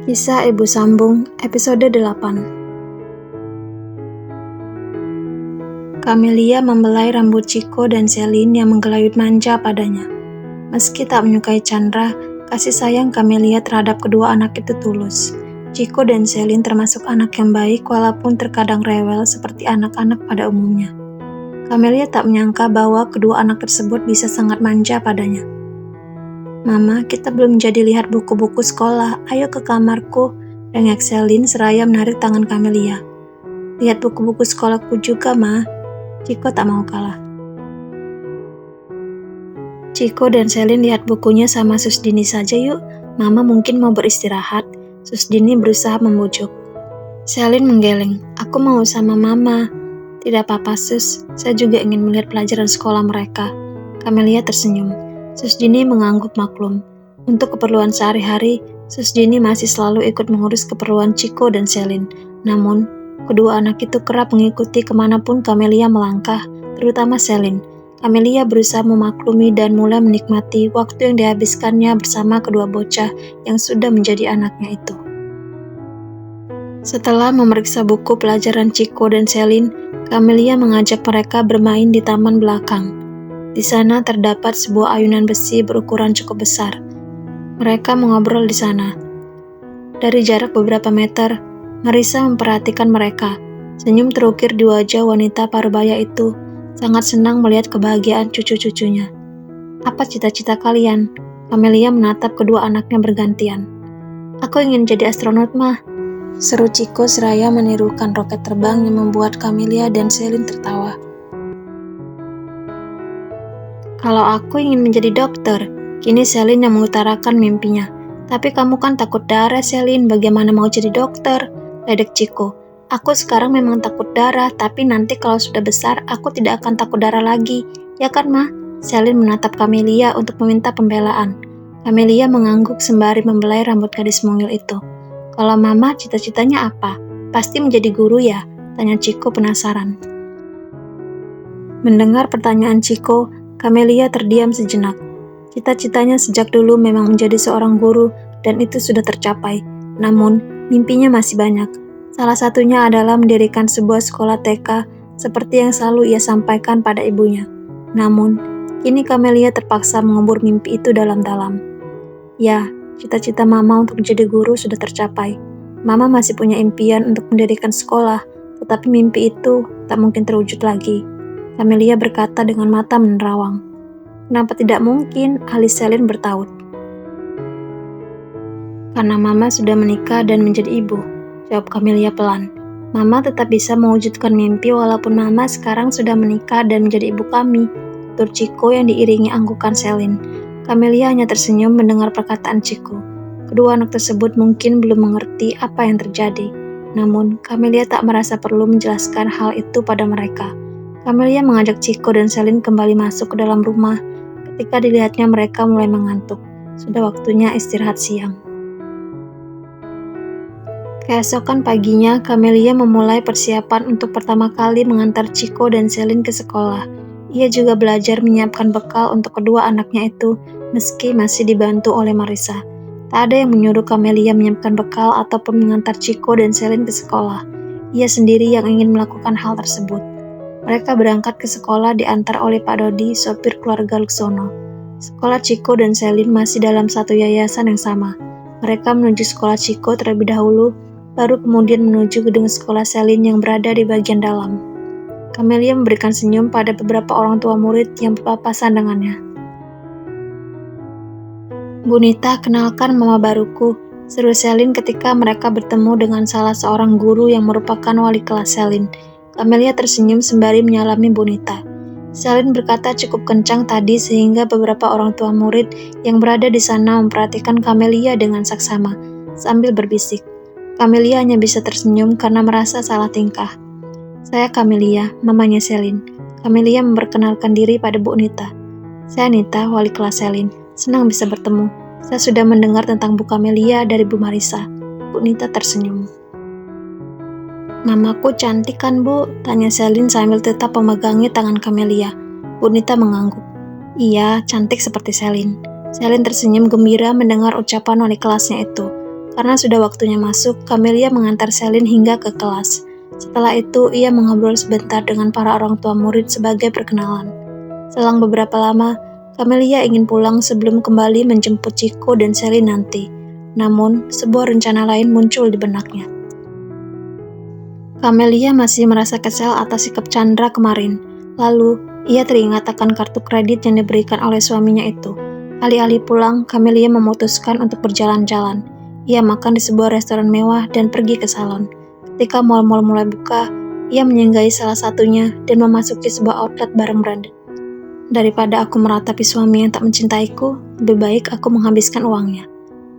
Kisah Ibu Sambung, episode 8. Camelia membelai rambut Chico dan Celine yang menggelayut manja padanya. Meski tak menyukai Chandra, kasih sayang Camelia terhadap kedua anak itu tulus. Chico dan Celine termasuk anak yang baik walaupun terkadang rewel seperti anak-anak pada umumnya. Camelia tak menyangka bahwa kedua anak tersebut bisa sangat manja padanya. "Mama, kita belum jadi lihat buku-buku sekolah. Ayo ke kamarku," dengek Celine seraya menarik tangan Camelia. "Lihat buku-buku sekolahku juga, Ma." Chico tak mau kalah. "Chico dan Celine lihat bukunya sama Susdini saja yuk. Mama mungkin mau beristirahat." Susdini berusaha membujuk. Celine menggeleng. "Aku mau sama Mama." "Tidak apa-apa, Sus. Saya juga ingin melihat pelajaran sekolah mereka." Camelia tersenyum. Susdini mengangguk maklum. Untuk keperluan sehari-hari, Susdini masih selalu ikut mengurus keperluan Chico dan Celine. Namun, kedua anak itu kerap mengikuti kemanapun Camelia melangkah, terutama Celine. Camelia berusaha memaklumi dan mulai menikmati waktu yang dihabiskannya bersama kedua bocah yang sudah menjadi anaknya itu. Setelah memeriksa buku pelajaran Chico dan Celine, Camelia mengajak mereka bermain di taman belakang. Di sana terdapat sebuah ayunan besi berukuran cukup besar. Mereka mengobrol di sana. Dari jarak beberapa meter, Marissa memperhatikan mereka. Senyum terukir di wajah wanita parubaya itu, sangat senang melihat kebahagiaan cucu-cucunya. "Apa cita-cita kalian?" Camelia menatap kedua anaknya bergantian. "Aku ingin jadi astronot, Ma," seru Chico seraya menirukan roket terbang yang membuat Camelia dan Celine tertawa. "Kalau aku ingin menjadi dokter," kini Celine yang mengutarakan mimpinya. "Tapi kamu kan takut darah, Celine. Bagaimana mau jadi dokter?" ledek Chico. "Aku sekarang memang takut darah, tapi nanti kalau sudah besar, aku tidak akan takut darah lagi. Ya kan, Ma?" Celine menatap Camelia untuk meminta pembelaan. Camelia mengangguk sembari membelai rambut gadis mungil itu. "Kalau Mama cita-citanya apa? Pasti menjadi guru ya?" tanya Chico penasaran. Mendengar pertanyaan Chico, Camelia terdiam sejenak. Cita-citanya sejak dulu memang menjadi seorang guru dan itu sudah tercapai. Namun, mimpinya masih banyak. Salah satunya adalah mendirikan sebuah sekolah TK seperti yang selalu ia sampaikan pada ibunya. Namun, kini Camelia terpaksa mengubur mimpi itu dalam-dalam. Ya, cita-cita Mama untuk menjadi guru sudah tercapai. Mama masih punya impian untuk mendirikan sekolah, tetapi mimpi itu tak mungkin terwujud lagi. Camelia berkata dengan mata menerawang. "Kenapa tidak mungkin?" alis Celine bertaut. "Karena Mama sudah menikah dan menjadi ibu," jawab Camelia pelan. "Mama tetap bisa mewujudkan mimpi walaupun Mama sekarang sudah menikah dan menjadi ibu kami," tutur Chico yang diiringi anggukan Celine. Camelia hanya tersenyum mendengar perkataan Chico. Kedua anak tersebut mungkin belum mengerti apa yang terjadi. Namun, Camelia tak merasa perlu menjelaskan hal itu pada mereka. Camelia mengajak Chico dan Celine kembali masuk ke dalam rumah. Ketika dilihatnya mereka mulai mengantuk. Sudah waktunya istirahat siang. Keesokan paginya, Camelia memulai persiapan untuk pertama kali mengantar Chico dan Celine ke sekolah. Ia juga belajar menyiapkan bekal untuk kedua anaknya itu, meski masih dibantu oleh Marissa. Tak ada yang menyuruh Camelia menyiapkan bekal ataupun mengantar Chico dan Celine ke sekolah. Ia sendiri yang ingin melakukan hal tersebut. Mereka berangkat ke sekolah diantar oleh Pak Dodi, sopir keluarga Luksono. Sekolah Chico dan Celine masih dalam satu yayasan yang sama. Mereka menuju sekolah Chico terlebih dahulu, baru kemudian menuju gedung sekolah Celine yang berada di bagian dalam. Camelia memberikan senyum pada beberapa orang tua murid yang berpapasan dengannya. "Bu Nita, kenalkan mama baruku," seru Celine ketika mereka bertemu dengan salah seorang guru yang merupakan wali kelas Celine. Camelia tersenyum sembari menyalami Bu Nita. Celine berkata cukup kencang tadi sehingga beberapa orang tua murid yang berada di sana memperhatikan Camelia dengan saksama, sambil berbisik. Camelia hanya bisa tersenyum karena merasa salah tingkah. "Saya Camelia, mamanya Celine." Camelia memperkenalkan diri pada Bu Nita. "Saya Nita, wali kelas Celine. Senang bisa bertemu. Saya sudah mendengar tentang Bu Camelia dari Bu Marissa." Bu Nita tersenyum. "Mamaku cantik kan, Bu?" tanya Celine sambil tetap memegangi tangan Camelia. Bu Nita mengangguk. "Iya, cantik seperti Celine." Celine tersenyum gembira mendengar ucapan wali kelasnya itu. Karena sudah waktunya masuk, Camelia mengantar Celine hingga ke kelas. Setelah itu, ia mengobrol sebentar dengan para orang tua murid sebagai perkenalan. Selang beberapa lama, Camelia ingin pulang sebelum kembali menjemput Chico dan Celine nanti. Namun, sebuah rencana lain muncul di benaknya. Camelia masih merasa kesal atas sikap Chandra kemarin. Lalu, ia teringat akan kartu kredit yang diberikan oleh suaminya itu. Alih-alih pulang, Camelia memutuskan untuk berjalan-jalan. Ia makan di sebuah restoran mewah dan pergi ke salon. Ketika mal-mal mulai buka, ia menyinggahi salah satunya dan memasuki sebuah outlet barang branded. Daripada aku meratapi suami yang tak mencintaiku, lebih baik aku menghabiskan uangnya,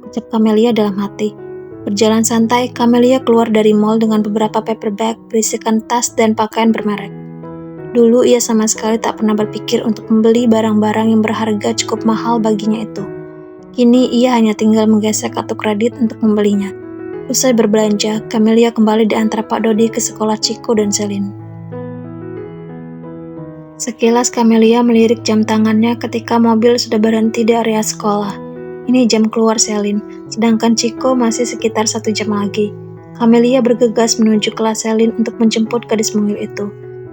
ucap Camelia dalam hati. Berjalan santai, Camelia keluar dari mall dengan beberapa paper bag berisikan tas dan pakaian bermerek. Dulu ia sama sekali tak pernah berpikir untuk membeli barang-barang yang berharga cukup mahal baginya itu. Kini ia hanya tinggal menggesek kartu kredit untuk membelinya. Usai berbelanja, Camelia kembali diantar Pak Dodi ke sekolah Chico dan Celine. Sekilas Camelia melirik jam tangannya ketika mobil sudah berhenti di area sekolah. Ini jam keluar Celine, sedangkan Chico masih sekitar 1 jam lagi. Camelia bergegas menuju kelas Celine untuk menjemput gadis mungil itu.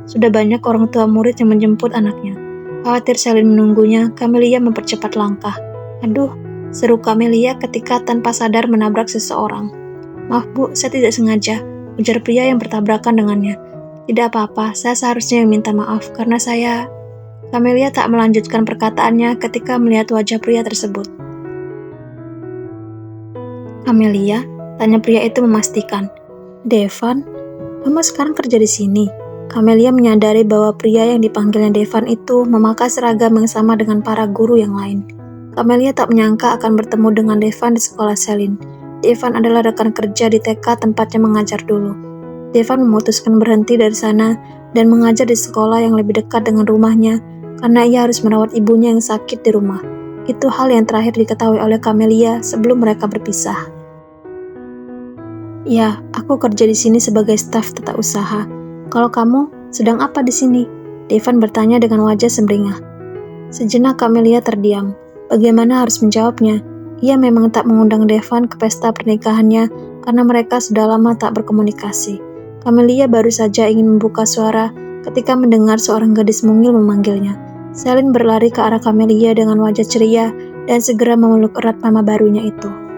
Sudah banyak orang tua murid yang menjemput anaknya. Khawatir Celine menunggunya, Camelia mempercepat langkah. Aduh, seru Camelia ketika tanpa sadar menabrak seseorang. Maaf Bu, saya tidak sengaja, ujar pria yang bertabrakan dengannya. Tidak apa-apa, saya seharusnya minta maaf karena saya... Camelia tak melanjutkan perkataannya ketika melihat wajah pria tersebut. Camelia, tanya pria itu memastikan. Devan, kamu sekarang kerja di sini? Camelia menyadari bahwa pria yang dipanggilnya Devan itu memakai seragam yang sama dengan para guru yang lain. Camelia tak menyangka akan bertemu dengan Devan di sekolah Celine. Devan adalah rekan kerja di TK tempatnya mengajar dulu. Devan memutuskan berhenti dari sana dan mengajar di sekolah yang lebih dekat dengan rumahnya karena ia harus merawat ibunya yang sakit di rumah. Itu hal yang terakhir diketahui oleh Camelia sebelum mereka berpisah. Ya, aku kerja di sini sebagai staf tata usaha. Kalau kamu, sedang apa di sini? Devan bertanya dengan wajah sumringah. Sejenak Camelia terdiam. Bagaimana harus menjawabnya? Ia memang tak mengundang Devan ke pesta pernikahannya karena mereka sudah lama tak berkomunikasi. Camelia baru saja ingin membuka suara ketika mendengar seorang gadis mungil memanggilnya. Celine berlari ke arah Camelia dengan wajah ceria dan segera memeluk erat mama barunya itu.